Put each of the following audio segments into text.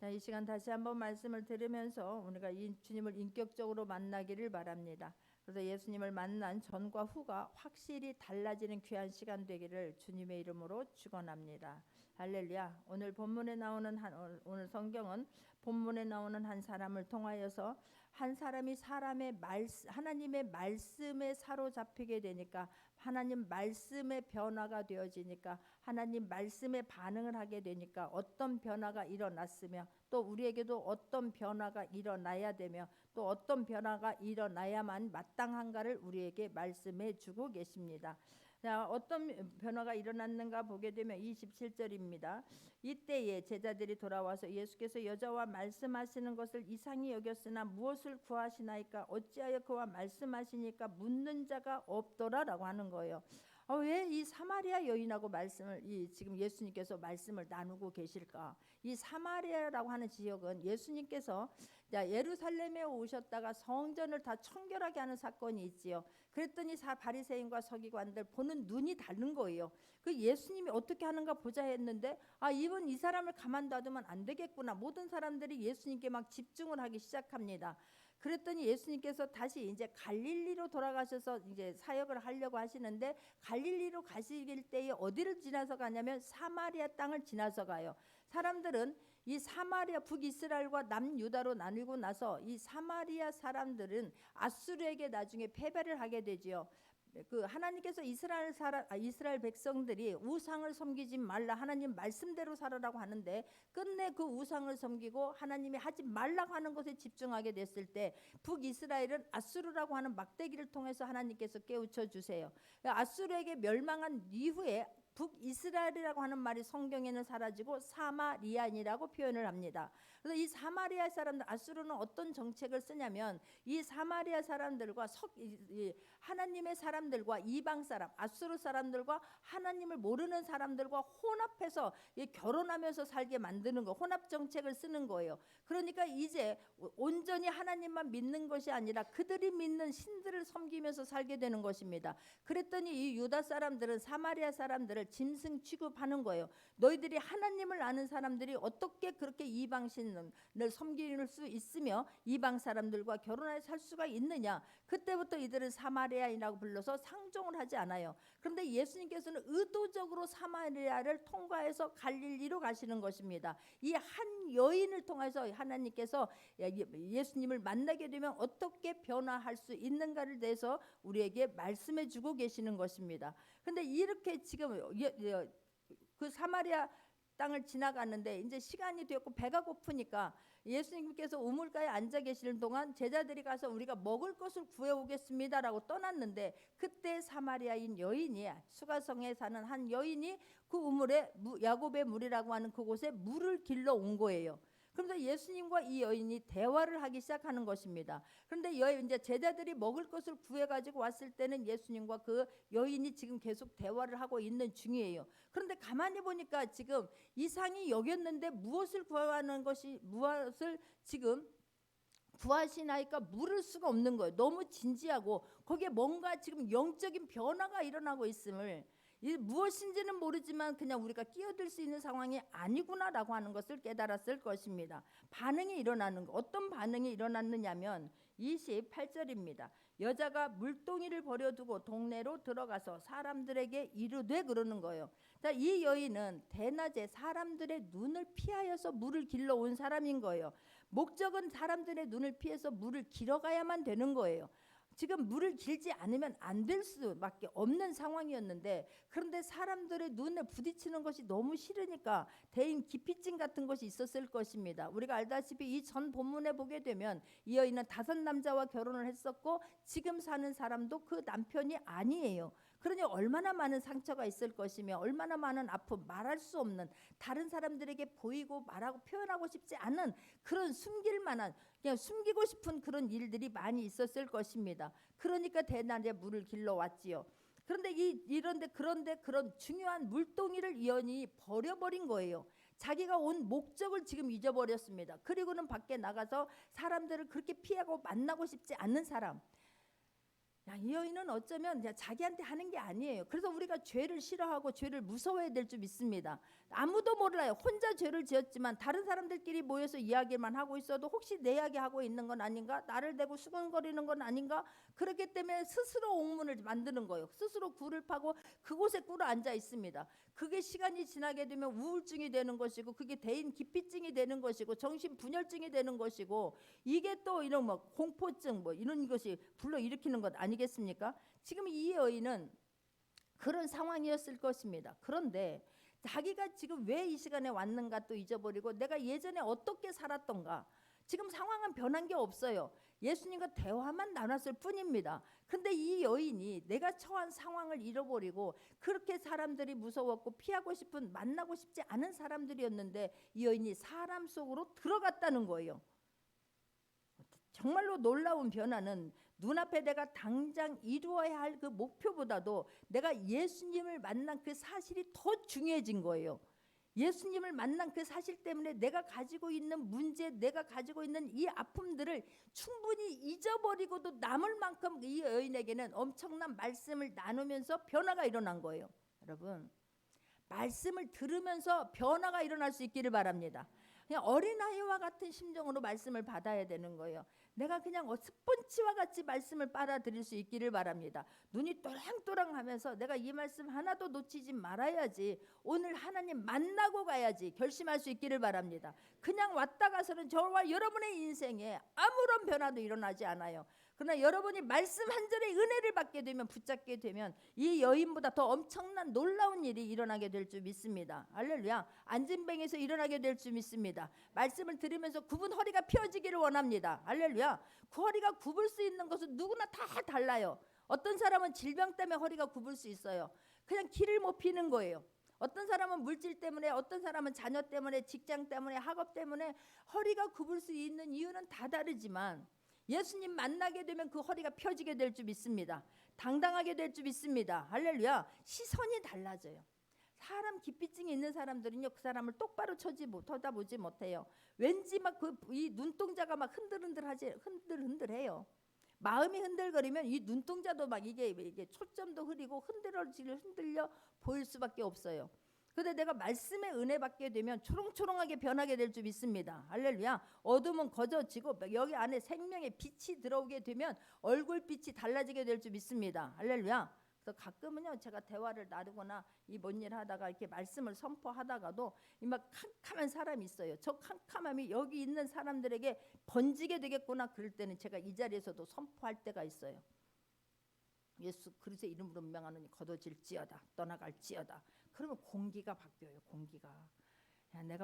자, 이 시간 다시 한번 말씀을 들으면서 우리가 이 주님을 인격적으로 만나기를 바랍니다. 그래서 예수님을 만난 전과 후가 확실히 달라지는 귀한 시간 되기를 주님의 이름으로 축원합니다. 할렐루야. 오늘 본문에 나오는 오늘 성경은 본문에 나오는 한 사람을 통하여서 한 사람이 하나님의 말씀에 사로잡히게 되니까, 하나님 말씀의 변화가 되어지니까, 하나님 말씀에 반응을 하게 되니까 어떤 변화가 일어났으며, 또 우리에게도 어떤 변화가 일어나야 되며, 또 어떤 변화가 일어나야만 마땅한가를 우리에게 말씀해 주고 계십니다. 자, 어떤 변화가 일어났는가 보게 되면 27절입니다. 이때에 제자들이 돌아와서 예수께서 여자와 말씀하시는 것을 이상히 여겼으나 무엇을 구하시나이까? 어찌하여 그와 말씀하시니까 묻는 자가 없더라라고 하는 거예요. 왜 이 사마리아 여인하고 지금 예수님께서 말씀을 나누고 계실까? 이 사마리아라고 하는 지역은 예수님께서 예루살렘에 오셨다가 성전을 다 청결하게 하는 사건이 있지요. 그랬더니 바리새인과 서기관들 보는 눈이 다른 거예요. 그 예수님이 어떻게 하는가 보자 했는데, 이 사람을 가만 놔두면 안 되겠구나. 모든 사람들이 예수님께 막 집중을 하기 시작합니다. 그랬더니 예수님께서 다시 이제 갈릴리로 돌아가셔서 이제 사역을 하려고 하시는데, 갈릴리로 가시길 때에 어디를 지나서 가냐면 사마리아 땅을 지나서 가요. 사람들은 이 사마리아, 북이스라엘과 남유다로 나누고 나서 이 사마리아 사람들은 아수르에게 나중에 패배를 하게 되지요. 하나님께서 이스라엘 백성들이 우상을 섬기지 말라, 하나님 말씀대로 살아라고 하는데, 끝내 그 우상을 섬기고 하나님이 하지 말라고 하는 것에 집중하게 됐을 때, 북이스라엘은 아수르라고 하는 막대기를 통해서 하나님께서 깨우쳐 주세요. 아수르에게 멸망한 이후에 북이스라엘이라고 하는 말이 성경에는 사라지고 사마리안이라고 표현을 합니다. 그래서 이 사마리아 사람들, 아수르는 어떤 정책을 쓰냐면, 이 사마리아 사람들과 하나님의 사람들과 이방 사람, 아수르 사람들과 하나님을 모르는 사람들과 혼합해서 결혼하면서 살게 만드는 거, 혼합 정책을 쓰는 거예요. 그러니까 이제 온전히 하나님만 믿는 것이 아니라 그들이 믿는 신들을 섬기면서 살게 되는 것입니다. 그랬더니 이 유다 사람들은 사마리아 사람들을 짐승 취급하는 거예요. 너희들이 하나님을 아는 사람들이 어떻게 그렇게 이방 신을 섬길 수 있으며 이방 사람들과 결혼해 살 수가 있느냐. 그때부터 이들은 사마리아인이라고 불러서 상종을 하지 않아요. 그런데 예수님께서는 의도적으로 사마리아를 통과해서 갈릴리로 가시는 것입니다. 이 한 여인을 통해서 하나님께서 예수님을 만나게 되면 어떻게 변화할 수 있는가를 대해서 우리에게 말씀해 주고 계시는 것입니다. 그런데 이렇게 지금 그 사마리아 땅을 지나갔는데 이제 시간이 되었고 배가 고프니까 예수님께서 우물가에 앉아 계시는 동안 제자들이 가서 우리가 먹을 것을 구해오겠습니다라고 떠났는데, 그때 사마리아인 여인이, 수가성에 사는 한 여인이 그 우물에 야곱의 물이라고 하는 그곳에 물을 길러 온 거예요. 그런데 예수님과 이 여인이 대화를 하기 시작하는 것입니다. 그런데 이제 제자들이 먹을 것을 구해가지고 왔을 때는 예수님과 그 여인이 지금 계속 대화를 하고 있는 중이에요. 그런데 가만히 보니까 지금 이상히 여겼는데 무엇을 지금 구하시나이까 물을 수가 없는 거예요. 너무 진지하고 거기에 뭔가 지금 영적인 변화가 일어나고 있음을, 무엇인지는 모르지만 그냥 우리가 끼어들 수 있는 상황이 아니구나라고 하는 것을 깨달았을 것입니다. 반응이 일어나는 거, 어떤 반응이 일어났느냐면 28절입니다. 여자가 물동이를 버려두고 동네로 들어가서 사람들에게 이르되, 그러는 거예요. 자, 이 여인은 대낮에 사람들의 눈을 피하여서 물을 길러 온 사람인 거예요. 목적은 사람들의 눈을 피해서 물을 길어가야만 되는 거예요. 지금 물을 길지 않으면 안 될 수밖에 없는 상황이었는데, 그런데 사람들의 눈에 부딪히는 것이 너무 싫으니까 대인 기피증 같은 것이 있었을 것입니다. 우리가 알다시피 이 전 본문에 보게 되면 이 여인은 5남자와 결혼을 했었고 지금 사는 사람도 그 남편이 아니에요. 그러니 얼마나 많은 상처가 있을 것이며 얼마나 많은 아픔, 말할 수 없는, 다른 사람들에게 보이고 말하고 표현하고 싶지 않은 그런 숨길 만한, 그냥 숨기고 싶은 그런 일들이 많이 있었을 것입니다. 그러니까 대낮에 물을 길러 왔지요. 그런데 그런 중요한 물동이를 이 여인이 버려버린 거예요. 자기가 온 목적을 지금 잊어버렸습니다. 그리고는 밖에 나가서 사람들을 그렇게 피하고 만나고 싶지 않는 사람, 야, 이 여인은 어쩌면 그냥 자기한테 하는 게 아니에요. 그래서 우리가 죄를 싫어하고 죄를 무서워해야 될 줄 믿습니다. 아무도 몰라요. 혼자 죄를 지었지만 다른 사람들끼리 모여서 이야기만 하고 있어도 혹시 내 이야기하고 있는 건 아닌가? 나를 대고 수근거리는 건 아닌가? 그렇기 때문에 스스로 옥문을 만드는 거예요. 스스로 굴을 파고 그곳에 꿇어 앉아 있습니다. 그게 시간이 지나게 되면 우울증이 되는 것이고, 그게 대인 기피증이 되는 것이고, 정신 분열증이 되는 것이고, 이게 또 이런 뭐 공포증 뭐 이런 것이 불러일으키는 것 아니겠습니까? 지금 이 여인은 그런 상황이었을 것입니다. 그런데 자기가 지금 왜 이 시간에 왔는가 또 잊어버리고, 내가 예전에 어떻게 살았던가, 지금 상황은 변한 게 없어요. 예수님과 대화만 나눴을 뿐입니다. 근데 이 여인이 내가 처한 상황을 잃어버리고, 그렇게 사람들이 무서웠고 피하고 싶은, 만나고 싶지 않은 사람들이었는데, 이 여인이 사람 속으로 들어갔다는 거예요. 정말로 놀라운 변화는 눈앞에 내가 당장 이루어야 할 그 목표보다도 내가 예수님을 만난 그 사실이 더 중요해진 거예요. 예수님을 만난 그 사실 때문에 내가 가지고 있는 문제, 내가 가지고 있는 이 아픔들을 충분히 잊어버리고도 남을 만큼 이 여인에게는 엄청난 말씀을 나누면서 변화가 일어난 거예요. 여러분, 말씀을 들으면서 변화가 일어날 수 있기를 바랍니다. 그냥 어린아이와 같은 심정으로 말씀을 받아야 되는 거예요. 내가 그냥 스펀지와 같이 말씀을 빨아들일 수 있기를 바랍니다. 눈이 또랑또랑하면서 내가 이 말씀 하나도 놓치지 말아야지, 오늘 하나님 만나고 가야지 결심할 수 있기를 바랍니다. 그냥 왔다 가서는 저와 여러분의 인생에 아무런 변화도 일어나지 않아요. 그러나 여러분이 말씀 한 절의 은혜를 받게 되면, 붙잡게 되면 이 여인보다 더 엄청난 놀라운 일이 일어나게 될 줄 믿습니다. 할렐루야. 안진뱅에서 일어나게 될 줄 믿습니다. 말씀을 들으면서 굽은 허리가 펴지기를 원합니다. 할렐루야. 그 허리가 굽을 수 있는 것은 누구나 다 달라요. 어떤 사람은 질병 때문에 허리가 굽을 수 있어요. 그냥 길을 못 피는 거예요. 어떤 사람은 물질 때문에, 어떤 사람은 자녀 때문에, 직장 때문에, 학업 때문에 허리가 굽을 수 있는 이유는 다 다르지만, 예수님 만나게 되면 그 허리가 펴지게 될 줄 믿습니다. 당당하게 될 줄 믿습니다. 할렐루야. 시선이 달라져요. 사람 기피증이 있는 사람들은요, 그 사람을 똑바로 쳐다보지 못해요. 왠지 막 그 이 눈동자가 막 흔들흔들해요. 마음이 흔들거리면 이 눈동자도 막 이게 초점도 흐리고 흔들려 보일 수밖에 없어요. 근데 내가 말씀의 은혜 받게 되면 초롱초롱하게 변하게 될 줄 믿습니다. 할렐루야. 어둠은 거저지고 여기 안에 생명의 빛이 들어오게 되면 얼굴빛이 달라지게 될 줄 믿습니다. 할렐루야. 그래서 가끔은요, 제가 대화를 나누거나 이 뭔 일 하다가 이렇게 말씀을 선포하다가도 막 캄캄한 사람이 있어요. 저 캄캄함이 여기 있는 사람들에게 번지게 되겠구나. 그럴 때는 제가 이 자리에서도 선포할 때가 있어요. 예수 그리스도의 이름으로 명하노니 거둬질지어다, 떠나갈지어다. 그러면 공기가 바뀌어요. 공기가.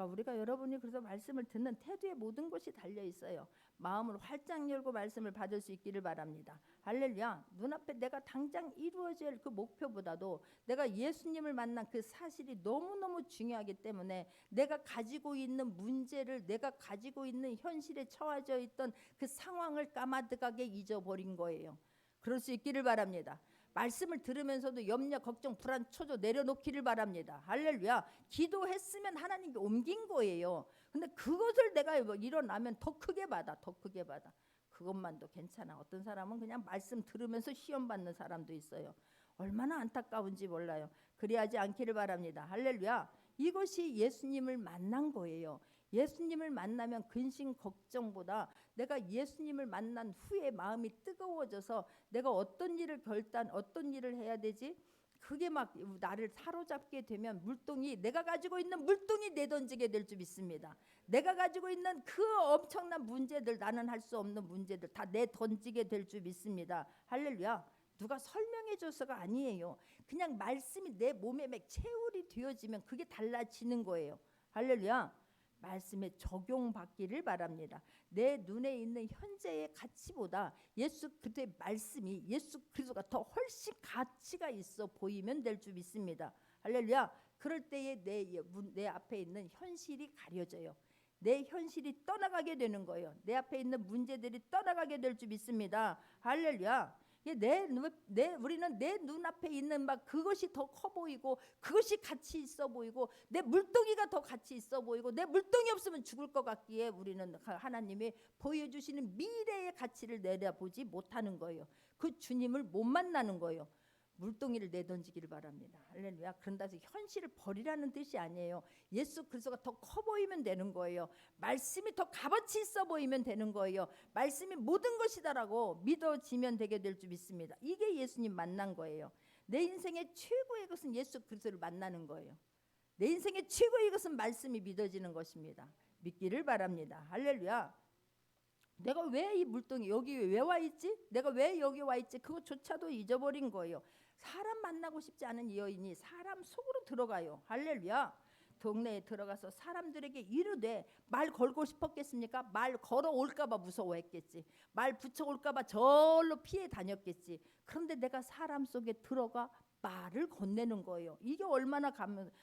우리가 여러분이 그래서 말씀을 듣는 태도에 모든 것이 달려 있어요. 마음을 활짝 열고 말씀을 받을 수 있기를 바랍니다. 할렐루야. 눈앞에 내가 당장 이루어질 그 목표보다도 내가 예수님을 만난 그 사실이 너무너무 중요하기 때문에, 내가 가지고 있는 문제를, 내가 가지고 있는 현실에 처해져 있던 그 상황을 까마득하게 잊어버린 거예요. 그럴 수 있기를 바랍니다. 말씀을 들으면서도 염려, 걱정, 불안, 초조 내려놓기를 바랍니다. 할렐루야. 기도했으면 하나님께 옮긴 거예요. 근데 그것을 내가 일어나면 더 크게 받아. 그것만도 괜찮아. 어떤 사람은 그냥 말씀 들으면서 시험 받는 사람도 있어요. 얼마나 안타까운지 몰라요. 그리하지 않기를 바랍니다. 할렐루야. 이것이 예수님을 만난 거예요. 예수님을 만나면 근심 걱정보다 내가 예수님을 만난 후에 마음이 뜨거워져서 내가 어떤 일을 해야 되지? 그게 막 나를 사로잡게 되면 내가 가지고 있는 물동이 내던지게 될 줄 믿습니다. 내가 가지고 있는 그 엄청난 문제들, 나는 할 수 없는 문제들 다 내던지게 될 줄 믿습니다. 할렐루야. 누가 설명해 줘서가 아니에요. 그냥 말씀이 내 몸에 막 체울이 되어지면 그게 달라지는 거예요. 할렐루야. 말씀에 적용받기를 바랍니다. 내 눈에 있는 현재의 가치보다 예수 그리스도의 말씀이, 예수 그리스도가 더 훨씬 가치가 있어 보이면 될 줄 믿습니다. 할렐루야. 그럴 때에 내 앞에 있는 현실이 가려져요. 내 현실이 떠나가게 되는 거예요. 내 앞에 있는 문제들이 떠나가게 될 줄 믿습니다. 할렐루야. 우리는 내 눈앞에 있는 막 그것이 더 커 보이고 그것이 가치 있어 보이고 내 물동이가 더 가치 있어 보이고 내 물동이 없으면 죽을 것 같기에 우리는 하나님이 보여주시는 미래의 가치를 내다보지 못하는 거예요. 그 주님을 못 만나는 거예요. 물동이를 내던지기를 바랍니다. 할렐루야. 그런다 해서 현실을 버리라는 뜻이 아니에요. 예수 그리스도가 더 커 보이면 되는 거예요. 말씀이 더 값어치 있어 보이면 되는 거예요. 말씀이 모든 것이다라고 믿어지면 되게 될 줄 믿습니다. 이게 예수님 만난 거예요. 내 인생의 최고의 것은 예수 그리스도를 만나는 거예요. 내 인생의 최고의 것은 말씀이 믿어지는 것입니다. 믿기를 바랍니다. 할렐루야. 내가 왜 이 물동이 여기 왜 와 있지? 내가 왜 여기 와 있지? 그것조차도 잊어버린 거예요. 사람 만나고 싶지 않은 이 여인이 사람 속으로 들어가요. 할렐루야. 동네에 들어가서 사람들에게 이르되, 말 걸고 싶었겠습니까? 말 걸어올까 봐 무서워했겠지. 말 붙여올까 봐 절로 피해 다녔겠지. 그런데 내가 사람 속에 들어가 말을 건네는 거예요. 이게 얼마나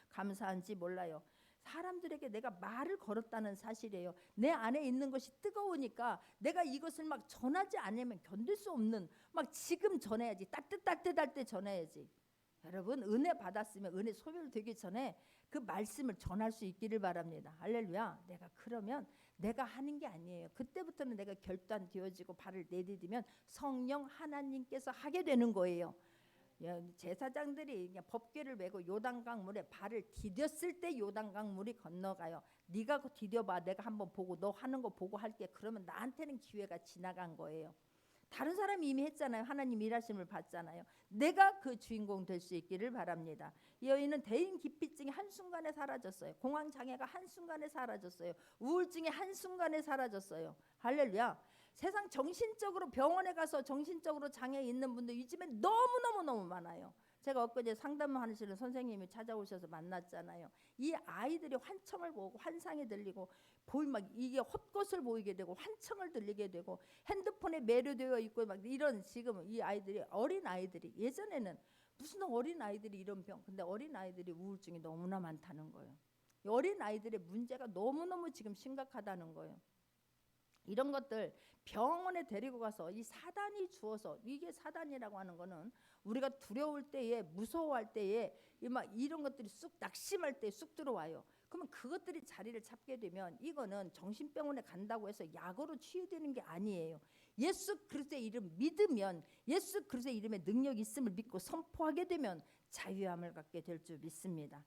감사한지 몰라요. 사람들에게 내가 말을 걸었다는 사실이에요. 내 안에 있는 것이 뜨거우니까 내가 이것을 막 전하지 않으면 견딜 수 없는, 막 지금 전해야지. 따뜻할 때 전해야지. 여러분, 은혜 받았으면 은혜 소멸되기 전에 그 말씀을 전할 수 있기를 바랍니다. 할렐루야. 내가 그러면 내가 하는 게 아니에요. 그때부터는 내가 결단되어지고 발을 내디디면 성령 하나님께서 하게 되는 거예요. 제사장들이 그냥 법궤를 메고 요단강 물에 발을 디뎠을 때 요단강 물이 건너가요. 네가 디뎌봐. 내가 한번 보고 너 하는 거 보고 할게. 그러면 나한테는 기회가 지나간 거예요. 다른 사람이 이미 했잖아요. 하나님 일하심을 봤잖아요. 내가 그 주인공 될 수 있기를 바랍니다. 이 여인은 대인 기피증이 한순간에 사라졌어요. 공황 장애가 한순간에 사라졌어요. 우울증이 한순간에 사라졌어요. 할렐루야. 세상 정신적으로 병원에 가서 정신적으로 장애 있는 분들 이 집에 너무 많아요. 제가 엊그제 상담하시는 선생님이 찾아오셔서 만났잖아요. 이 아이들이 환청을 보고 환상이 들리고 막 이게 헛것을 보이게 되고 환청을 들리게 되고 핸드폰에 매료되어 있고 막 이런, 지금 이 아이들이, 어린 아이들이, 예전에는 무슨 어린 아이들이 이런 병, 근데 어린 아이들이 우울증이 너무나 많다는 거예요. 어린 아이들의 문제가 너무너무 지금 심각하다는 거예요. 이런 것들 병원에 데리고 가서 이 사단이 주어서, 이게 사단이라고 하는 거는 우리가 두려울 때에, 무서워할 때에 이런 것들이 쑥 낙심할 때 쑥 들어와요. 그러면 그것들이 자리를 잡게 되면 이거는 정신병원에 간다고 해서 약으로 치유되는 게 아니에요. 예수 그리스도의 이름 믿으면, 예수 그리스도의 이름에 능력이 있음을 믿고 선포하게 되면 자유함을 갖게 될 줄 믿습니다.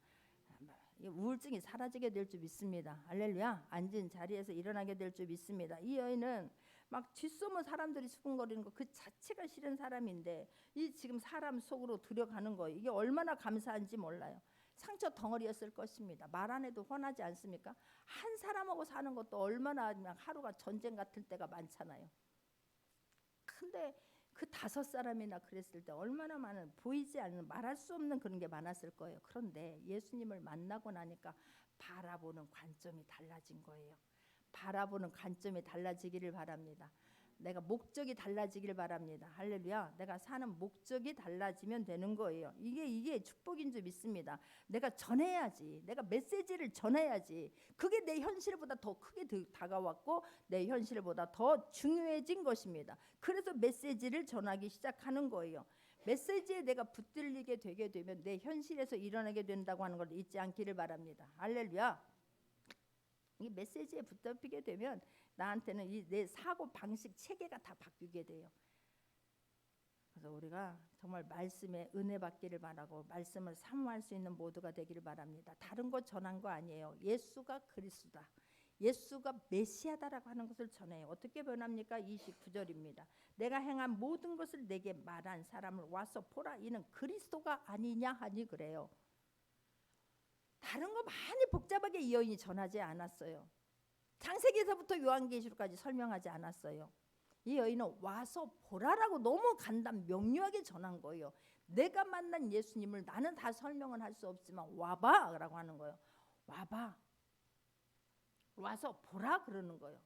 우울증이 사라지게 될 줄 믿습니다. 할렐루야. 앉은 자리에서 일어나게 될 줄 믿습니다. 이 여인은 막 뒷소문 사람들이 수군거리는 거 그 자체가 싫은 사람인데 이 지금 사람 속으로 들어가는 거, 이게 얼마나 감사한지 몰라요. 상처 덩어리였을 것입니다. 말 안 해도 훤하지 않습니까? 한 사람하고 사는 것도 얼마나 그냥 하루가 전쟁 같을 때가 많잖아요. 근데 그 5사람이나 그랬을 때 얼마나 많은, 보이지 않는, 말할 수 없는 그런 게 많았을 거예요. 그런데 예수님을 만나고 나니까 바라보는 관점이 달라진 거예요. 바라보는 관점이 달라지기를 바랍니다. 내가 목적이 달라지기를 바랍니다. 할렐루야. 내가 사는 목적이 달라지면 되는 거예요. 이게 축복인 줄 믿습니다. 내가 전해야지. 내가 메시지를 전해야지. 그게 내 현실보다 더 크게 다가왔고 내 현실보다 더 중요해진 것입니다. 그래서 메시지를 전하기 시작하는 거예요. 메시지에 내가 붙들리게 되게 되면 내 현실에서 일어나게 된다고 하는 걸 잊지 않기를 바랍니다. 할렐루야. 이 메시지에 붙잡히게 되면 나한테는 이 내 사고 방식 체계가 다 바뀌게 돼요. 그래서 우리가 정말 말씀에 은혜 받기를 바라고 말씀을 사모할 수 있는 모두가 되기를 바랍니다. 다른 것 전한 거 아니에요. 예수가 그리스도다, 예수가 메시아다라고 하는 것을 전해요. 어떻게 변합니까? 29절입니다. 내가 행한 모든 것을 내게 말한 사람을 와서 보라, 이는 그리스도가 아니냐 하니 그래요. 다른 거 많이 복잡하게 이 여인이 전하지 않았어요. 창세기에서부터 요한계시록까지 설명하지 않았어요. 이 여인은 와서 보라라고 너무 명료하게 전한 거예요. 내가 만난 예수님을 나는 다 설명은 할 수 없지만 와봐 라고 하는 거예요. 와봐, 와서 보라 그러는 거예요.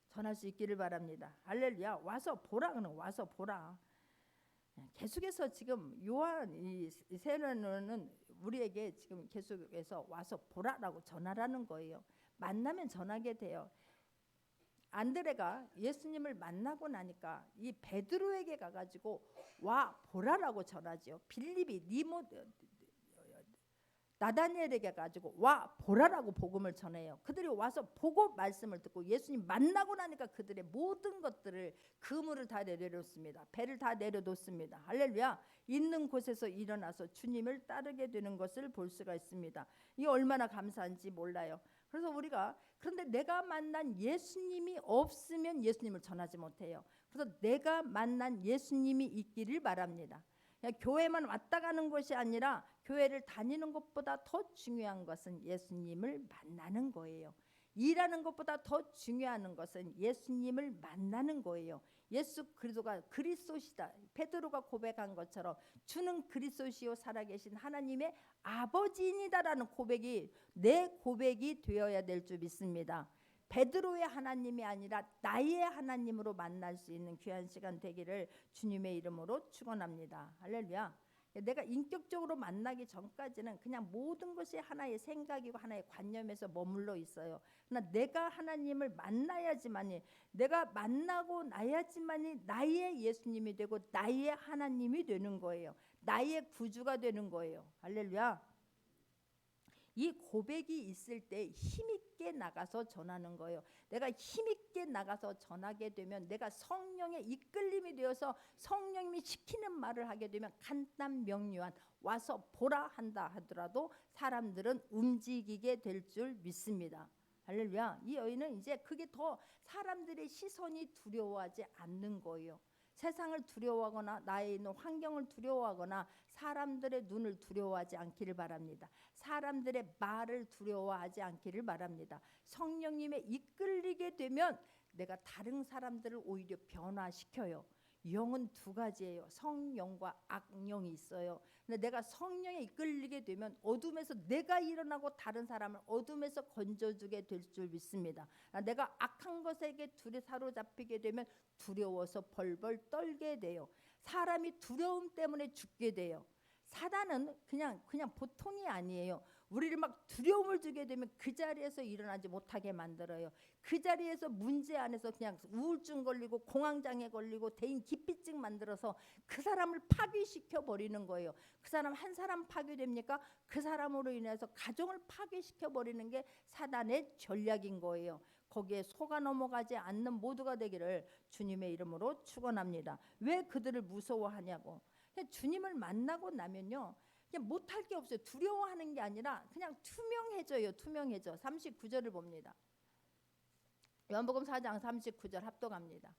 전할 수 있기를 바랍니다. 할렐루야. 와서 보라 그러는, 와서 보라. 계속해서 지금 요한 이 세례는 우리에게 지금 계속해서 와서 보라라고 전하라는 거예요. 만나면 전하게 돼요. 안드레가 예수님을 만나고 나니까 이 베드로에게 가가지고 와 보라라고 전하지요. 빌립이 나다니엘에게 가지고 와 보라라고 복음을 전해요. 그들이 와서 보고 말씀을 듣고 예수님 만나고 나니까 그들의 모든 것들을, 그물을 다 내려놓습니다. 배를 다 내려놓습니다. 할렐루야. 있는 곳에서 일어나서 주님을 따르게 되는 것을 볼 수가 있습니다. 이게 얼마나 감사한지 몰라요. 그래서 우리가, 그런데 내가 만난 예수님이 없으면 예수님을 전하지 못해요. 그래서 내가 만난 예수님이 있기를 바랍니다. 그냥 교회만 왔다 가는 것이 아니라 교회를 다니는 것보다 더 중요한 것은 예수님을 만나는 거예요. 일하는 것보다 더 중요한 것은 예수님을 만나는 거예요. 예수 그리스도가 그리스도시다. 베드로가 고백한 것처럼 주는 그리스도시요 살아계신 하나님의 아버지이다라는 고백이 내 고백이 되어야 될 줄 믿습니다. 베드로의 하나님이 아니라 나의 하나님으로 만날 수 있는 귀한 시간 되기를 주님의 이름으로 축원합니다. 할렐루야. 내가 인격적으로 만나기 전까지는 그냥 모든 것이 하나의 생각이고 하나의 관념에서 머물러 있어요. 그러나 내가 하나님을 만나야지만이, 내가 만나고 나야지만이 나의 예수님이 되고 나의 하나님이 되는 거예요. 나의 구주가 되는 거예요. 할렐루야. 이 고백이 있을 때 힘있게 나가서 전하는 거예요. 내가 힘있게 나가서 전하게 되면 내가 성령의 이끌림이 되어서 성령님이 시키는 말을 하게 되면 간단 명료한 와서 보라 한다 하더라도 사람들은 움직이게 될 줄 믿습니다. 할렐루야. 이 여인은 이제 그게 더 사람들의 시선이 두려워하지 않는 거예요. 세상을 두려워하거나 나의 있는 환경을 두려워하거나 사람들의 눈을 두려워하지 않기를 바랍니다. 사람들의 말을 두려워하지 않기를 바랍니다. 성령님의 이끌리게 되면 내가 다른 사람들을 오히려 변화시켜요. 영은 두 가지예요. 성령과 악령이 있어요. 근데 내가 성령에 이끌리게 되면 어둠에서 내가 일어나고 다른 사람을 어둠에서 건져주게 될 줄 믿습니다. 내가 악한 것에게 사로잡히게 되면 두려워서 벌벌 떨게 돼요. 사람이 두려움 때문에 죽게 돼요. 사단은 그냥 보통이 아니에요. 우리를 막 두려움을 주게 되면 그 자리에서 일어나지 못하게 만들어요. 그 자리에서 문제 안에서 그냥 우울증 걸리고 공황장애 걸리고 대인 기피증 만들어서 그 사람을 파괴시켜 버리는 거예요. 그 사람 한 사람 파괴됩니까? 그 사람으로 인해서 가정을 파괴시켜 버리는 게 사단의 전략인 거예요. 거기에 속아 넘어가지 않는 모두가 되기를 주님의 이름으로 축원합니다. 왜 그들을 무서워하냐고. 주님을 만나고 나면요, 그냥 못할 게 없어요. 두려워하는 게 아니라 그냥 투명해져요. 투명해져. 39절을 봅니다. 요한복음 4장 39절 합독합니다.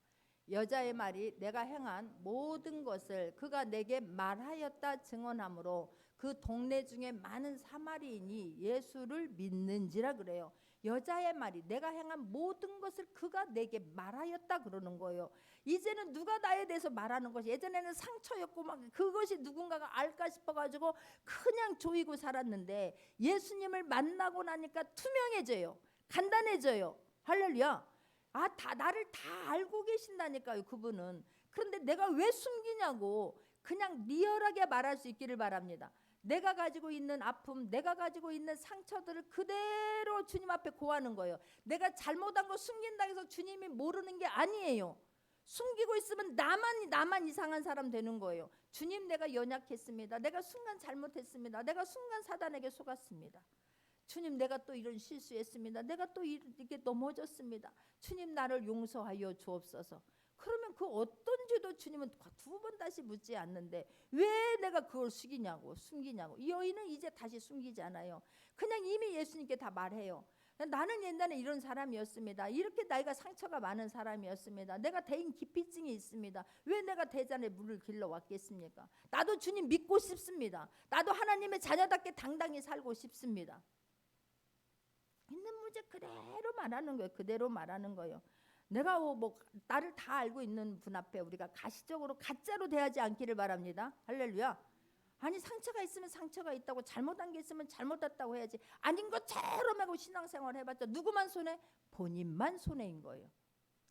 여자의 말이 내가 행한 모든 것을 그가 내게 말하였다 증언하므로 그 동네 중에 많은 사마리인이 예수를 믿는지라 그래요. 여자의 말이 내가 행한 모든 것을 그가 내게 말하였다 그러는 거예요. 이제는 누가 나에 대해서 말하는 것이, 예전에는 상처였고 막 그것이 누군가가 알까 싶어가지고 그냥 조이고 살았는데 예수님을 만나고 나니까 투명해져요. 간단해져요. 할렐루야. 나를 다 알고 계신다니까요, 그분은. 그런데 내가 왜 숨기냐고. 그냥 리얼하게 말할 수 있기를 바랍니다. 내가 가지고 있는 아픔, 내가 가지고 있는 상처들을 그대로 주님 앞에 고하는 거예요. 내가 잘못한 거 숨긴다고 해서 주님이 모르는 게 아니에요. 숨기고 있으면 나만 이상한 사람 되는 거예요. 주님, 내가 연약했습니다. 내가 순간 잘못했습니다. 내가 순간 사단에게 속았습니다. 주님, 내가 또 이런 실수했습니다. 내가 또 이렇게 넘어졌습니다. 주님, 나를 용서하여 주옵소서. 그러면 그 어떤 죄도 주님은 두 번 다시 묻지 않는데 왜 내가 그걸 숨기냐고. 이 여인은 이제 다시 숨기지 않아요. 그냥 이미 예수님께 다 말해요. 나는 옛날에 이런 사람이었습니다. 이렇게 나이가 상처가 많은 사람이었습니다. 내가 대인 기피증이 있습니다. 왜 내가 대잔에 물을 길러왔겠습니까? 나도 주님 믿고 싶습니다. 나도 하나님의 자녀답게 당당히 살고 싶습니다. 있는 문제 그대로 말하는 거예요. 그대로 말하는 거예요. 내가 나를 다 알고 있는 분 앞에 우리가 가시적으로 가짜로 대하지 않기를 바랍니다. 할렐루야. 아니, 상처가 있으면 상처가 있다고, 잘못한 게 있으면 잘못했다고 해야지. 아닌 것처럼 하고 신앙생활 해봤자 누구만 손해? 본인만 손해인 거예요.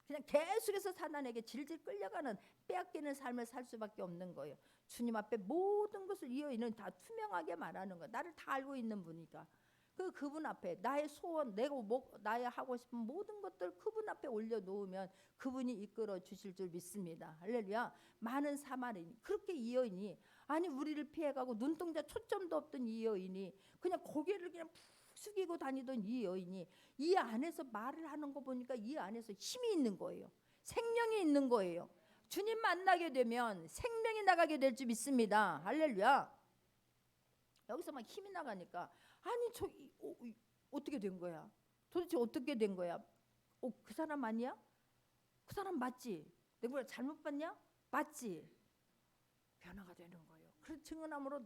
그냥 계속해서 사단에게 질질 끌려가는, 빼앗기는 삶을 살 수밖에 없는 거예요. 주님 앞에 모든 것을 이 여인은 다 투명하게 말하는 거예요. 나를 다 알고 있는 분이니까. 그분 앞에 나의 소원, 나의 하고 싶은 모든 것들 그분 앞에 올려놓으면 그분이 이끌어 주실 줄 믿습니다. 할렐루야. 많은 사마리아인, 그렇게 이 여인이, 아니 우리를 피해가고 눈동자 초점도 없던 이 여인이, 그냥 고개를 그냥 푹 숙이고 다니던 이 여인이 이 안에서 말을 하는 거 보니까 이 안에서 힘이 있는 거예요. 생명이 있는 거예요. 주님 만나게 되면 생명이 나가게 될 줄 믿습니다. 할렐루야. 여기서 막 힘이 나가니까, 아니 어떻게 된 거야? 도대체 어떻게 된 거야? 그 사람 아니야? 그 사람 맞지? 내가 잘못 봤냐? 맞지? 변화가 되는 거예요. 그 증언함으로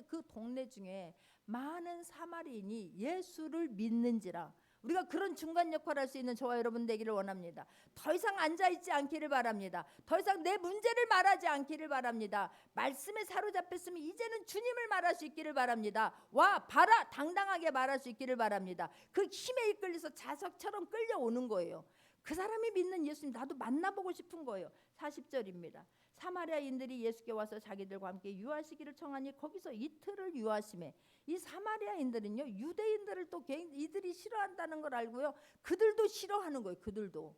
그 동네 중에 많은 사마리인이 예수를 믿는지라. 우리가 그런 중간 역할을 할 수 있는 저와 여러분 되기를 원합니다. 더 이상 앉아있지 않기를 바랍니다. 더 이상 내 문제를 말하지 않기를 바랍니다. 말씀에 사로잡혔으면 이제는 주님을 말할 수 있기를 바랍니다. 와 봐라, 당당하게 말할 수 있기를 바랍니다. 그 힘에 이끌려서 자석처럼 끌려오는 거예요. 그 사람이 믿는 예수님 나도 만나보고 싶은 거예요. 40절입니다. 사마리아인들이 예수께 와서 자기들과 함께 유하시기를 청하니 거기서 이틀을 유하심에, 이 사마리아인들은요 유대인들을 또 이들이 싫어한다는 걸 알고요 그들도 싫어하는 거예요. 그들도.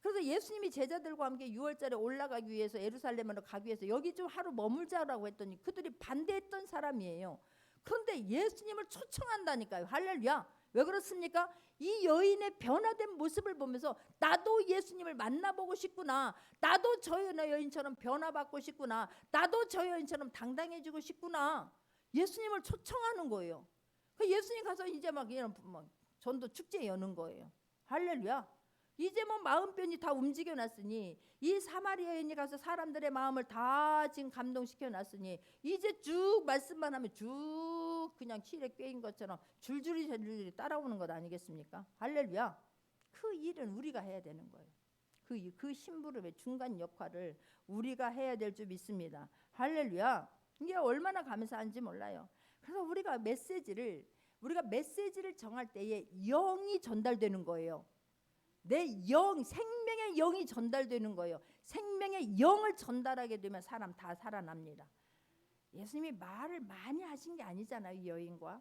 그래서 예수님이 제자들과 함께 6월절에 올라가기 위해서 예루살렘으로 가기 위해서 여기 좀 하루 머물자라고 했더니 그들이 반대했던 사람이에요. 그런데 예수님을 초청한다니까요. 할렐루야. 왜 그렇습니까? 이 여인의 변화된 모습을 보면서 나도 예수님을 만나보고 싶구나, 나도 저 여인처럼 변화받고 싶구나, 나도 저 여인처럼 당당해지고 싶구나. 예수님을 초청하는 거예요. 예수님 가서 이제 막 전도 축제 여는 거예요. 할렐루야. 이제 뭐 마음편이 다 움직여 놨으니, 이 사마리아인이 가서 사람들의 마음을 다 지금 감동시켜 놨으니 이제 쭉 말씀만 하면 쭉 그냥 실에 꿰인 것처럼 줄줄이 따라오는 것 아니겠습니까? 할렐루야. 그 일은 우리가 해야 되는 거예요. 그 심부름의 중간 역할을 우리가 해야 될 줄 믿습니다. 할렐루야. 이게 얼마나 감사한지 몰라요. 그래서 우리가 메시지를 정할 때에 영이 전달되는 거예요. 내 영, 생명의 영이 전달되는 거예요. 생명의 영을 전달하게 되면 사람 다 살아납니다. 예수님이 말을 많이 하신 게 아니잖아요, 이 여인과.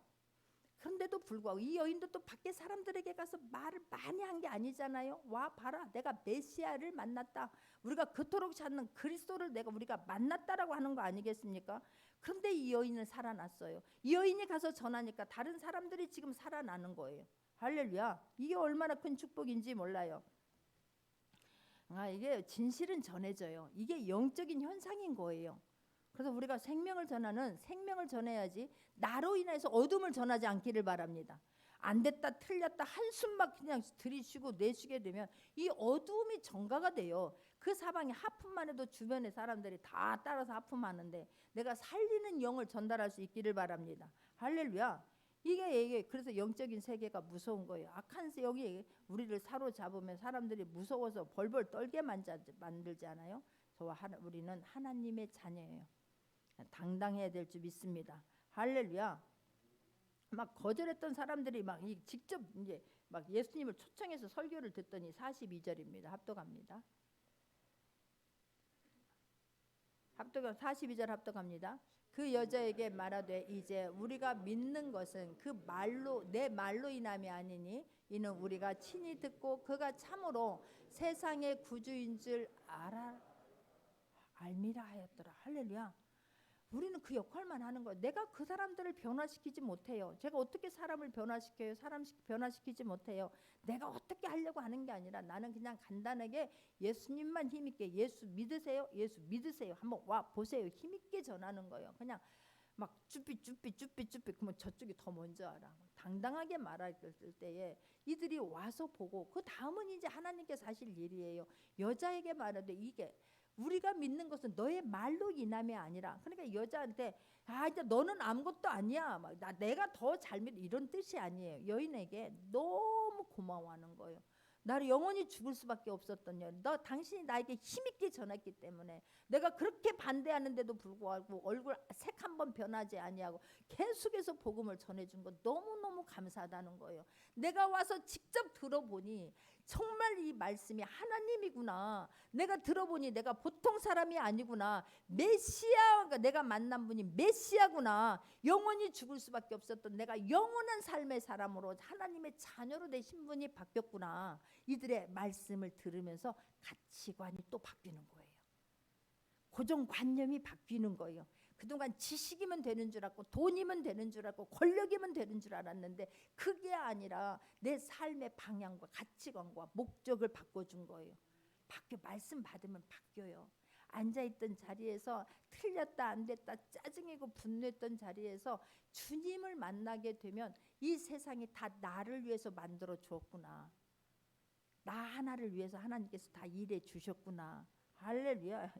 그런데도 불구하고 이 여인도 또 밖에 사람들에게 가서 말을 많이 한 게 아니잖아요. 와 봐라, 내가 메시아를 만났다, 우리가 그토록 찾는 그리스도를 우리가 만났다라고 하는 거 아니겠습니까? 그런데 이 여인은 살아났어요. 이 여인이 가서 전하니까 다른 사람들이 지금 살아나는 거예요. 할렐루야. 이게 얼마나 큰 축복인지 몰라요. 이게 진실은 전해져요. 이게 영적인 현상인 거예요. 그래서 우리가 생명을 전해야지 나로 인해서 어둠을 전하지 않기를 바랍니다. 안 됐다 틀렸다 한숨만 그냥 들이쉬고 내쉬게 되면 이 어둠이 전가가 돼요. 그 사방에 하품만 해도 주변의 사람들이 다 따라서 하품하는데 내가 살리는 영을 전달할 수 있기를 바랍니다. 할렐루야. 이게 그래서 영적인 세계가 무서운 거예요. 악한 영이 우리를 사로잡으면 사람들이 무서워서 벌벌 떨게 만들지 않아요? 우리는 하나님의 자녀예요. 당당해야 될 줄 믿습니다. 할렐루야. 막 거절했던 사람들이 직접 이제 막 예수님을 초청해서 설교를 듣더니 42절입니다. 합독합니다. 42절 합독합니다. 그 여자에게 말하되 이제 우리가 믿는 것은 내 말로 인함이 아니니 이는 우리가 친히 듣고 그가 참으로 세상의 구주인 줄 알미라 하였더라. 할렐루야. 우리는 그 역할만 하는 거예요. 내가 그 사람들을 변화시키지 못해요. 제가 어떻게 사람을 변화시켜요? 사람 변화시키지 못해요. 내가 어떻게 하려고 하는 게 아니라 나는 그냥 간단하게 예수님만 힘있게, 예수 믿으세요? 예수 믿으세요. 한번 와 보세요. 힘있게 전하는 거예요. 그냥 막 쭈삐 그러면 저쪽이 더 먼저 알아. 당당하게 말할 때에 이들이 와서 보고 그 다음은 이제 하나님께서 하실 일이에요. 여자에게 말하되 이게 우리가 믿는 것은 너의 말로 인함이 아니라, 그러니까 여자한테 이제 너는 아무것도 아니야, 내가 더 잘 믿어, 이런 뜻이 아니에요. 여인에게 너무 고마워하는 거예요. 나를 영원히 죽을 수밖에 없었던 일. 너 당신이 나에게 힘있게 전했기 때문에 내가 그렇게 반대하는데도 불구하고 얼굴 색 한 번 변하지 아니하고 계속해서 복음을 전해준 거 너무너무 감사하다는 거예요. 내가 와서 직접 들어보니 정말 이 말씀이 하나님이구나. 내가 들어보니 내가 보통 사람이 아니구나. 메시아가 내가 만난 분이 메시아구나. 영원히 죽을 수밖에 없었던 내가 영원한 삶의 사람으로 하나님의 자녀로 내 신분이 바뀌었구나. 이들의 말씀을 들으면서 가치관이 또 바뀌는 거예요. 고정관념이 바뀌는 거예요. 그동안 지식이면 되는 줄 알고 돈이면 되는 줄 알고 권력이면 되는 줄 알았는데 그게 아니라 내 삶의 방향과 가치관과 목적을 바꿔준 거예요. 말씀 받으면 바뀌어요. 앉아있던 자리에서 틀렸다 안 됐다 짜증이고 분노했던 자리에서 주님을 만나게 되면 이 세상이 다 나를 위해서 만들어 주었구나. 나 하나를 위해서 하나님께서 다 일해 주셨구나. 할렐루야.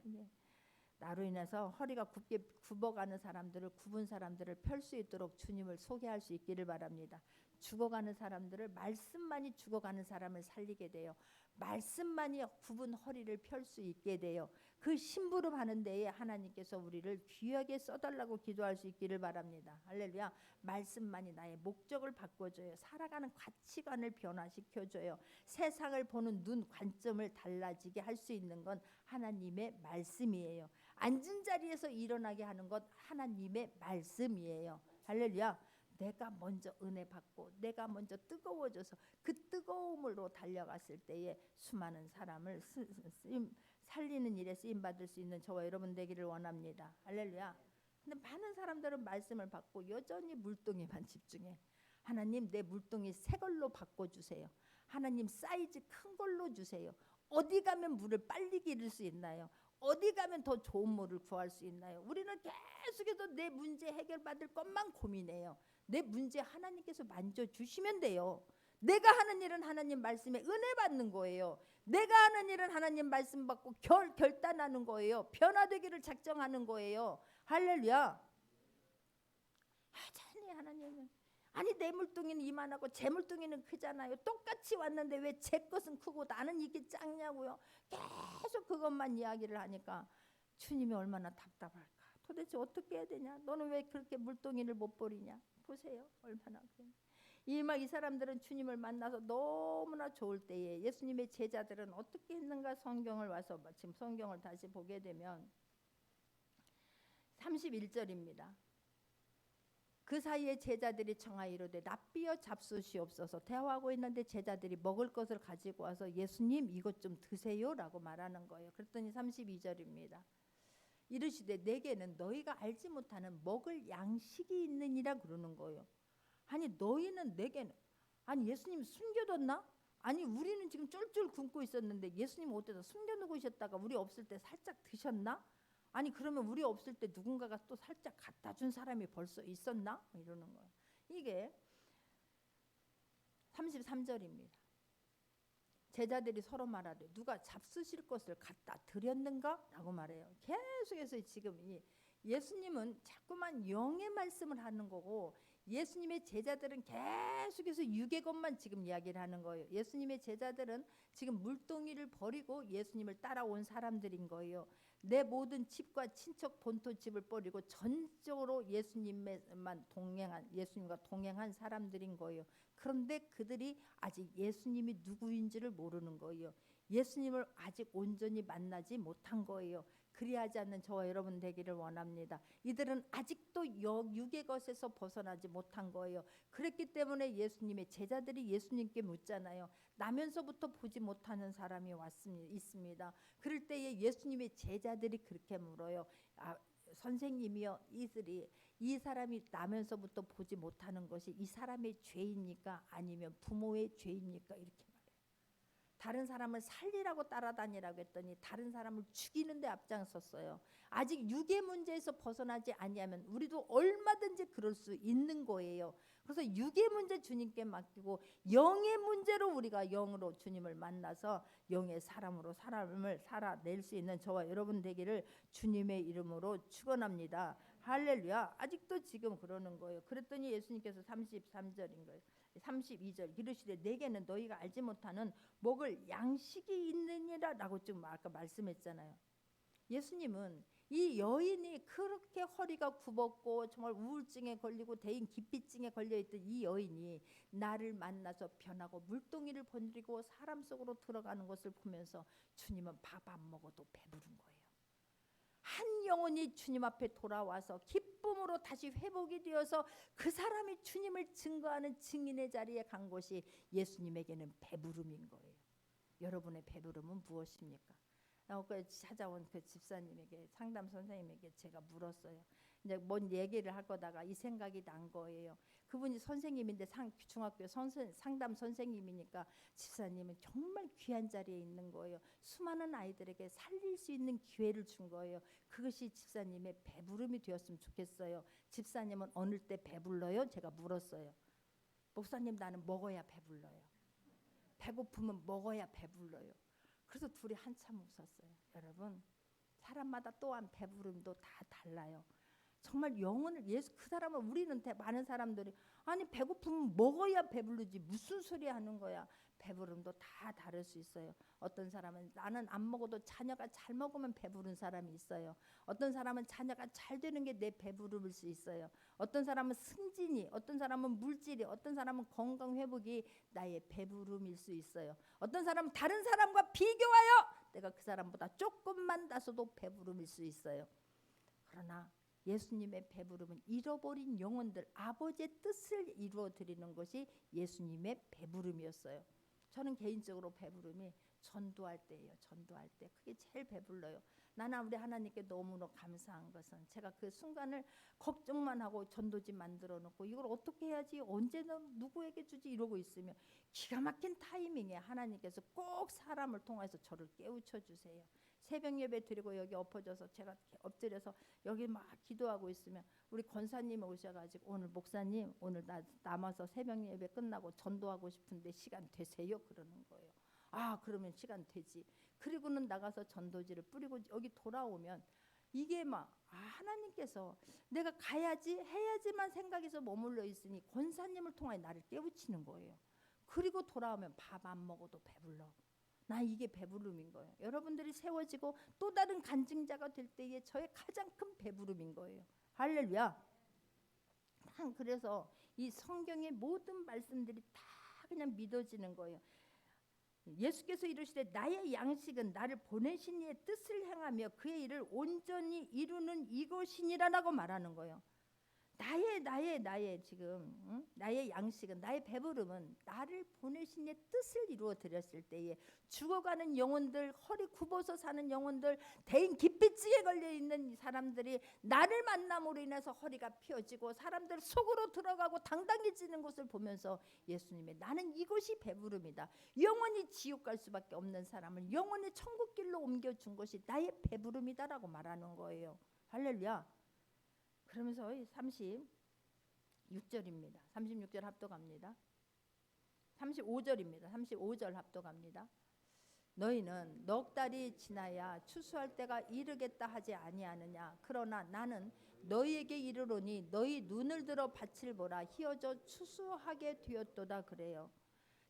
나로 인해서 허리가 굽게 굽어가는 사람들을 굽은 사람들을 펼 수 있도록 주님을 소개할 수 있기를 바랍니다. 죽어가는 사람들을 말씀만이 죽어가는 사람을 살리게 돼요. 말씀만이 굽은 허리를 펼 수 있게 돼요. 그 심부름하는 데에 하나님께서 우리를 귀하게 써달라고 기도할 수 있기를 바랍니다. 할렐루야. 말씀만이 나의 목적을 바꿔줘요. 살아가는 가치관을 변화시켜줘요. 세상을 보는 눈 관점을 달라지게 할 수 있는 건 하나님의 말씀이에요. 앉은 자리에서 일어나게 하는 것 하나님의 말씀이에요. 할렐루야. 내가 먼저 은혜 받고 내가 먼저 뜨거워져서 그 뜨거움으로 달려갔을 때에 수많은 사람을 살리는 일에 쓰임받을 수 있는 저와 여러분 되기를 원합니다. 할렐루야. 근데 많은 사람들은 말씀을 받고 여전히 물동이만 집중해. 하나님 내 물동이 새 걸로 바꿔주세요. 하나님 사이즈 큰 걸로 주세요. 어디 가면 물을 빨리 기를 수 있나요? 어디 가면 더 좋은 물을 구할 수 있나요? 우리는 계속해서 내 문제 해결받을 것만 고민해요. 내 문제 하나님께서 만져주시면 돼요. 내가 하는 일은 하나님 말씀에 은혜 받는 거예요. 내가 하는 일은 하나님 말씀 받고 결단하는 거예요. 변화되기를 작정하는 거예요. 할렐루야. 여전히 하나님은 아니 내 물동이는 이만하고 제 물동이는 크잖아요. 똑같이 왔는데 왜 제 것은 크고 나는 이게 작냐고요. 계속 그것만 이야기를 하니까 주님이 얼마나 답답할까. 도대체 어떻게 해야 되냐. 너는 왜 그렇게 물동이를 못 버리냐. 보세요. 얼마나 이 사람들은 주님을 만나서 너무나 좋을 때에 예수님의 제자들은 어떻게 했는가. 성경을 와서 지금 성경을 다시 보게 되면 31절입니다. 그 사이에 제자들이 청하여 이르되 랍비여 잡수시옵소서. 대화하고 있는데 제자들이 먹을 것을 가지고 와서 예수님 이것 좀 드세요 라고 말하는 거예요. 그랬더니 32절입니다. 이르시되 내게는 너희가 알지 못하는 먹을 양식이 있느니라 그러는 거예요. 아니 너희는 내게는 아니 예수님 숨겨뒀나? 아니 우리는 지금 쫄쫄 굶고 있었는데 예수님 어디다 숨겨놓으셨다가 우리 없을 때 살짝 드셨나? 아니 그러면 우리 없을 때 누군가가 또 살짝 갖다 준 사람이 벌써 있었나? 이러는 거예요. 이게 33절입니다. 제자들이 서로 말하되 누가 잡수실 것을 갖다 드렸는가? 라고 말해요. 계속해서 지금 예수님은 자꾸만 영의 말씀을 하는 거고 예수님의 제자들은 계속해서 육의 것만 지금 이야기를 하는 거예요. 예수님의 제자들은 지금 물동이를 버리고 예수님을 따라온 사람들인 거예요. 내 모든 집과 친척 본토 집을 버리고 전적으로 예수님과 동행한 사람들인 거예요. 그런데 그들이 아직 예수님이 누구인지를 모르는 거예요. 예수님을 아직 온전히 만나지 못한 거예요. 그리하지 않는 저와 여러분 되기를 원합니다. 이들은 아직도 육의 것에서 벗어나지 못한 거예요. 그랬기 때문에 예수님의 제자들이 예수님께 묻잖아요. 나면서부터 보지 못하는 사람이 있습니다. 그럴 때에 예수님의 제자들이 그렇게 물어요. 선생님이여 이 사람이 나면서부터 보지 못하는 것이 이 사람의 죄입니까? 아니면 부모의 죄입니까? 이렇게 말해요. 다른 사람을 살리라고 따라다니라고 했더니 다른 사람을 죽이는 데 앞장섰어요. 아직 육의 문제에서 벗어나지 아니하면 우리도 얼마든지 그럴 수 있는 거예요. 그래서 육의 문제 주님께 맡기고 영의 문제로 우리가 영으로 주님을 만나서 영의 사람으로 사람을 살아낼 수 있는 저와 여러분 되기를 주님의 이름으로 축원합니다. 할렐루야. 아직도 지금 그러는 거예요. 그랬더니 예수님께서 33절인 거예요. 32절 이르시되 내게는 너희가 알지 못하는 먹을 양식이 있느니라라고 지금 아까 말씀했잖아요. 예수님은 이 여인이 그렇게 허리가 굽었고 정말 우울증에 걸리고 대인 기피증에 걸려있던 이 여인이 나를 만나서 변하고 물동이를 번지고 사람 속으로 들어가는 것을 보면서 주님은 밥 안 먹어도 배부른 거예요. 한 영혼이 주님 앞에 돌아와서 기쁨으로 다시 회복이 되어서 그 사람이 주님을 증거하는 증인의 자리에 간 것이 예수님에게는 배부름인 거예요. 여러분의 배부름은 무엇입니까? 찾아온 그 집사님에게, 상담 선생님에게 제가 물었어요. 이제 뭔 얘기를 할 거다가 이 생각이 난 거예요. 그분이 선생님인데 중학교 상담 선생님이니까 집사님은 정말 귀한 자리에 있는 거예요. 수많은 아이들에게 살릴 수 있는 기회를 준 거예요. 그것이 집사님의 배부름이 되었으면 좋겠어요. 집사님은 어느 때 배불러요? 제가 물었어요. 목사님, 나는 먹어야 배불러요. 배고프면 먹어야 배불러요. 그래서 둘이 한참 웃었어요. 여러분, 사람마다 또한 배부름도 다 달라요. 정말 영혼을 그 사람은 우리는 많은 사람들이 아니 배고프면 먹어야 배부르지 무슨 소리 하는 거야. 배부름도 다 다를 수 있어요. 어떤 사람은 나는 안 먹어도 자녀가 잘 먹으면 배부른 사람이 있어요. 어떤 사람은 자녀가 잘 되는 게 내 배부름일 수 있어요. 어떤 사람은 승진이, 어떤 사람은 물질이, 어떤 사람은 건강 회복이 나의 배부름일 수 있어요. 어떤 사람은 다른 사람과 비교하여 내가 그 사람보다 조금만 다소도 배부름일 수 있어요. 그러나 예수님의 배부름은 잃어버린 영혼들, 아버지의 뜻을 이루어 드리는 것이 예수님의 배부름이었어요. 저는 개인적으로 배부름이 전도할 때예요. 전도할 때 그게 제일 배불러요. 나는 우리 하나님께 너무나 감사한 것은 제가 그 순간을 걱정만 하고 전도지 만들어 놓고 이걸 어떻게 해야지, 언제 누구에게 주지 이러고 있으면 기가 막힌 타이밍에 하나님께서 꼭 사람을 통해서 저를 깨우쳐 주세요. 새벽 예배 드리고 여기 엎어져서 제가 엎드려서 여기 막 기도하고 있으면 우리 권사님이 오셔가지고 오늘 목사님 오늘 남아서 새벽 예배 끝나고 전도하고 싶은데 시간 되세요? 그러는 거예요. 아 그러면 시간 되지. 그리고는 나가서 전도지를 뿌리고 여기 돌아오면 이게 막 하나님께서 내가 가야지 해야지만 생각해서 머물러 있으니 권사님을 통해 나를 깨우치는 거예요. 그리고 돌아오면 밥 안 먹어도 배불러. 나 이게 배부름인 거예요. 여러분들이 세워지고 또 다른 간증자가 될 때에 저의 가장 큰 배부름인 거예요. 할렐루야. 그래서 이 성경의 모든 말씀들이 다 그냥 믿어지는 거예요. 예수께서 이르시되 나의 양식은 나를 보내신 이의 뜻을 행하며 그의 일을 온전히 이루는 이것이니라라고 말하는 거예요. 나의 지금 나의 양식은, 나의 배부름은 나를 보내신 이의 뜻을 이루어 드렸을 때에 죽어가는 영혼들, 허리 굽어서 사는 영혼들, 대인 기피증에 걸려 있는 사람들이 나를 만남으로 인해서 허리가 펴지고 사람들 속으로 들어가고 당당해지는 것을 보면서 예수님의 나는 이것이 배부름이다. 영원히 지옥 갈 수밖에 없는 사람을 영원히 천국길로 옮겨준 것이 나의 배부름이다라고 말하는 거예요. 할렐루야. 그러면서 36절입니다. 36절 합독합니다. 35절입니다. 35절 합독합니다. 너희는 넉 달이 지나야 추수할 때가 이르겠다 하지 아니하느냐. 그러나 나는 너희에게 이르노니 너희 눈을 들어 밭을 보라. 희어져 추수하게 되었도다. 그래요.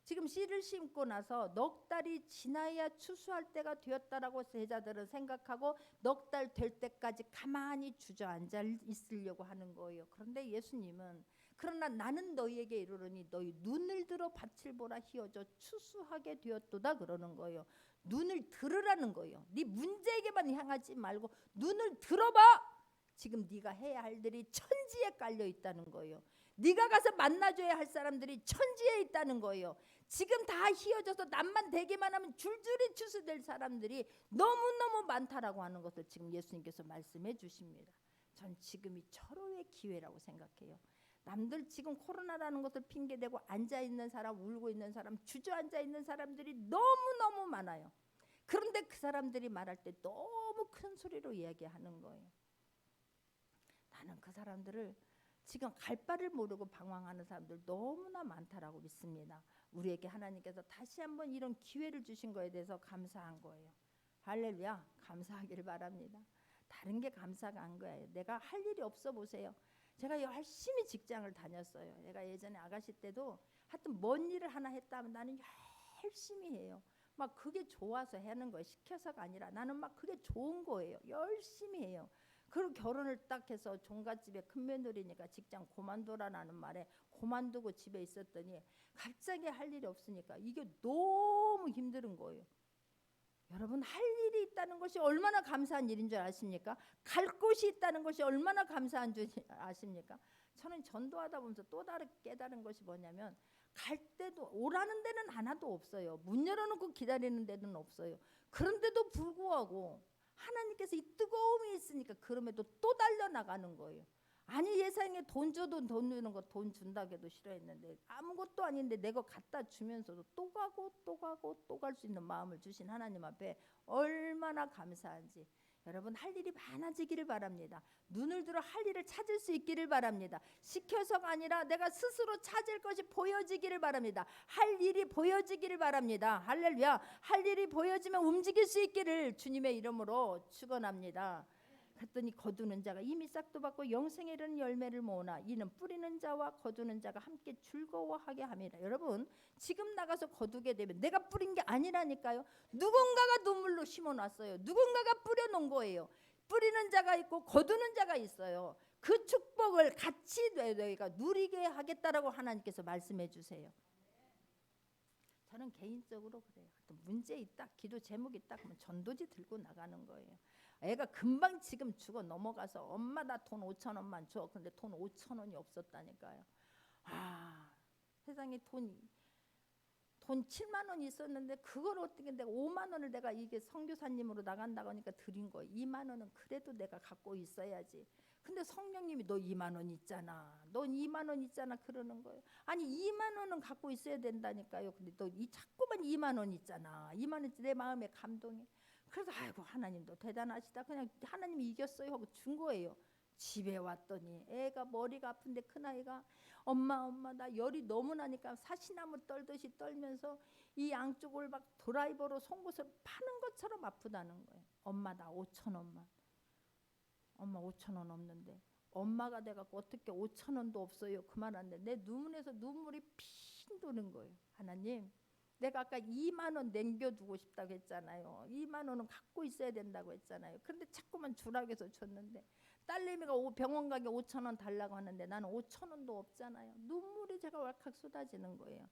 지금 씨를 심고 나서 넉 달이 지나야 추수할 때가 되었다라고 제자들은 생각하고 넉 달 될 때까지 가만히 주저앉아 있으려고 하는 거예요. 그런데 예수님은 그러나 나는 너희에게 이르노니 너희 눈을 들어 밭을 보라. 희어져 추수하게 되었도다 그러는 거예요. 눈을 들으라는 거예요. 네 문제에게만 향하지 말고 눈을 들어봐. 지금 네가 해야 할 일이 천지에 깔려 있다는 거예요. 네가 가서 만나줘야 할 사람들이 천지에 있다는 거예요. 지금 다 휘어져서 남만 되기만 하면 줄줄이 추수될 사람들이 너무너무 많다라고 하는 것을 지금 예수님께서 말씀해 주십니다. 전 지금이 절호의 기회라고 생각해요. 남들 지금 코로나라는 것을 핑계대고 앉아있는 사람, 울고 있는 사람, 주저앉아 있는 사람들이 너무너무 많아요. 그런데 그 사람들이 말할 때 너무 큰 소리로 이야기하는 거예요. 나는 그 사람들을 지금 갈 바를 모르고 방황하는 사람들 너무나 많다라고 믿습니다. 우리에게 하나님께서 다시 한번 이런 기회를 주신 거에 대해서 감사한 거예요. 할렐루야. 감사하기를 바랍니다. 다른 게 감사가 안 거예요. 내가 할 일이 없어 보세요. 제가 열심히 직장을 다녔어요. 내가 예전에 아가씨 때도 하여튼 뭔 일을 하나 했다 하면 나는 열심히 해요. 막 그게 좋아서 하는 거예요. 시켜서가 아니라 나는 막 그게 좋은 거예요. 열심히 해요. 그리고 결혼을 딱 해서 종갓집에 큰 며느리니까 직장 그만둬라는 말에 그만두고 집에 있었더니 갑자기 할 일이 없으니까 이게 너무 힘든 거예요. 여러분, 할 일이 있다는 것이 얼마나 감사한 일인 줄 아십니까? 갈 곳이 있다는 것이 얼마나 감사한 줄 아십니까? 저는 전도하다 보면서 또 다르게 깨달은 것이 뭐냐면 갈 때도 오라는 데는 하나도 없어요. 문 열어놓고 기다리는 데는 없어요. 그런데도 불구하고 하나님께서 이 뜨거움이 있으니까 그럼에도 또 달려나가는 거예요. 아니 예상에 돈 줘도 돈 주는 거 돈 준다고 해도 싫어했는데 아무것도 아닌데 내가 갖다 주면서도 또 가고 또 가고 또 갈 수 있는 마음을 주신 하나님 앞에 얼마나 감사한지. 여러분, 할 일이 많아지기를 바랍니다. 눈을 들어 할 일을 찾을 수 있기를 바랍니다. 시켜서가 아니라 내가 스스로 찾을 것이 보여지기를 바랍니다. 할 일이 보여지기를 바랍니다. 할렐루야. 할 일이 보여지면 움직일 수 있기를 주님의 이름으로 축원합니다. 그랬더니 거두는 자가 이미 싹도 받고 영생에 이르는 열매를 모으나 이는 뿌리는 자와 거두는 자가 함께 즐거워하게 함이라. 여러분, 지금 나가서 거두게 되면 내가 뿌린 게 아니라니까요. 누군가가 눈물로 심어놨어요. 누군가가 뿌려놓은 거예요. 뿌리는 자가 있고 거두는 자가 있어요. 그 축복을 같이 너희가 누리게 하겠다라고 하나님께서 말씀해 주세요. 저는 개인적으로 그래요. 문제 있다, 기도 제목 있다 그러면 전도지 들고 나가는 거예요. 애가 금방 지금 죽어 넘어가서 엄마 나 돈 5천 원만 줘. 근데 돈 5천 원이 없었다니까요. 아, 세상에 돈 7만 원이 있었는데 그걸 어떻게 내가 5만 원을 내가 이게 선교사님으로 나간다고 하니까 드린 거예요. 2만 원은 그래도 내가 갖고 있어야지. 근데 성령님이 너 2만 원 있잖아. 넌 2만 원 있잖아 그러는 거예요. 아니 2만 원은 갖고 있어야 된다니까요. 근데 너 자꾸만 2만 원 있잖아. 2만 원 내 마음에 감동이. 그래서 아이고 하나님도 대단하시다. 그냥 하나님이 이겼어요 하고 준 거예요. 집에 왔더니 애가 머리가 아픈데 큰아이가 엄마 나 열이 너무 나니까 사시나무 떨듯이 떨면서 이 양쪽을 막 드라이버로 송곳을 파는 것처럼 아프다는 거예요. 엄마 나 5천 원만. 엄마 5천 원 없는데 엄마가 돼갖고 어떻게 5천 원도 없어요. 그만한데 내 눈에서 눈물이 핑 도는 거예요. 하나님, 내가 아까 2만 원 남겨두고 싶다고 했잖아요. 2만 원은 갖고 있어야 된다고 했잖아요. 그런데 자꾸만 주라고 해서 줬는데 딸내미가 병원 가게 5천 원 달라고 하는데 나는 5천 원도 없잖아요. 눈물이 제가 왈칵 쏟아지는 거예요.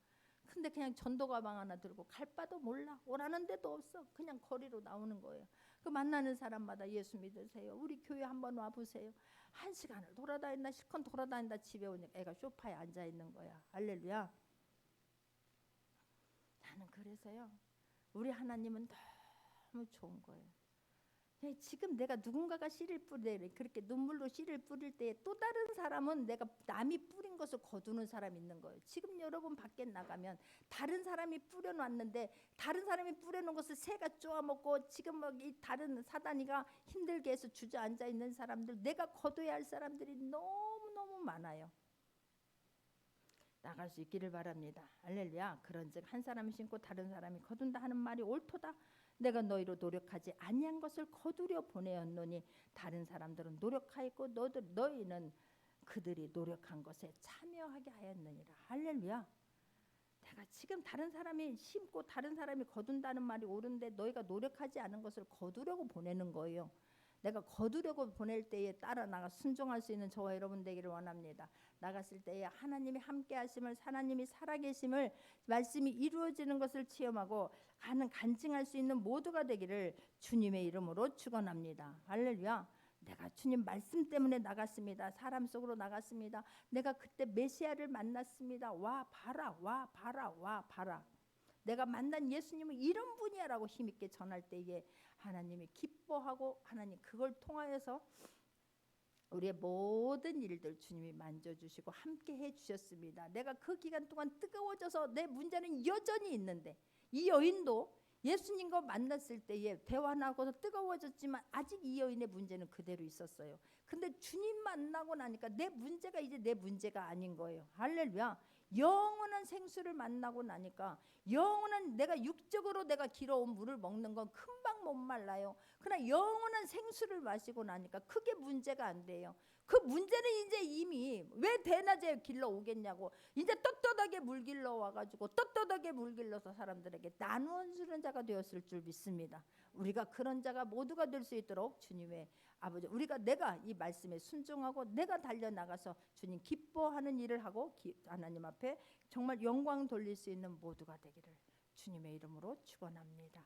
근데 그냥 전도 가방 하나 들고 갈 바도 몰라. 오라는 데도 없어. 그냥 거리로 나오는 거예요. 그 만나는 사람마다 예수 믿으세요. 우리 교회 한번 와보세요. 1시간을 돌아다닌다 실컷 돌아다닌다 집에 오니까 애가 소파에 앉아 있는 거야. 할렐루야. 나는 그래서요. 우리 하나님은 너무 좋은 거예요. 지금 내가 누군가가 씨를 뿌릴 때 그렇게 눈물로 씨를 뿌릴 때 또 다른 사람은 내가 남이 뿌린 것을 거두는 사람이 있는 거예요. 지금 여러분 밖에 나가면 다른 사람이 뿌려놨는데 다른 사람이 뿌려놓은 것을 새가 쪼아먹고 지금 막 이 다른 사단이가 힘들게 해서 주저앉아 있는 사람들, 내가 거둬야 할 사람들이 너무너무 많아요. 나갈 수 있기를 바랍니다. 할렐루야. 그런즉 한 사람이 심고 다른 사람이 거둔다 하는 말이 옳도다. 내가 너희로 노력하지 아니한 것을 거두려 보내었노니 다른 사람들은 노력하였고 너희는 그들이 노력한 것에 참여하게 하였느니라. 할렐루야. 내가 지금 다른 사람이 심고 다른 사람이 거둔다는 말이 옳은데 너희가 노력하지 않은 것을 거두려고 보내는 거예요. 내가 거두려고 보낼 때에 따라 나가 순종할 수 있는 저와 여러분 되기를 원합니다. 나갔을 때에 하나님이 함께 하심을, 하나님이 살아계심을, 말씀이 이루어지는 것을 체험하고 간증할 수 있는 모두가 되기를 주님의 이름으로 축원합니다. 할렐루야. 내가 주님 말씀 때문에 나갔습니다. 사람 속으로 나갔습니다. 내가 그때 메시아를 만났습니다. 와 봐라, 와 봐라, 와 봐라. 내가 만난 예수님은 이런 분이야라고 힘있게 전할 때에 하나님이 기뻐하고 하나님 그걸 통하여서 우리의 모든 일들 주님이 만져주시고 함께 해주셨습니다. 내가 그 기간 동안 뜨거워져서 내 문제는 여전히 있는데 이 여인도 예수님과 만났을 때에 대화하고서 뜨거워졌지만 아직 이 여인의 문제는 그대로 있었어요. 근데 주님 만나고 나니까 내 문제가 이제 내 문제가 아닌 거예요. 할렐루야. 영원한 생수를 만나고 나니까 영원한 내가 육적으로 내가 길어온 물을 먹는 건 금방 금방 못 말라요. 그러나 영원한 생수를 마시고 나니까 그게 문제가 안 돼요. 그 문제는 이제 이미 왜 대낮에 길러 오겠냐고, 이제 떳떳하게 물 길러 와가지고 떳떳하게 물 길러서 사람들에게 나누어 주는 자가 되었을 줄 믿습니다. 우리가 그런 자가 모두가 될 수 있도록 주님의 아버지, 내가 이 말씀에 순종하고 내가 달려나가서 주님 기뻐하는 일을 하고 하나님 앞에 정말 영광 돌릴 수 있는 모두가 되기를 주님의 이름으로 축원합니다.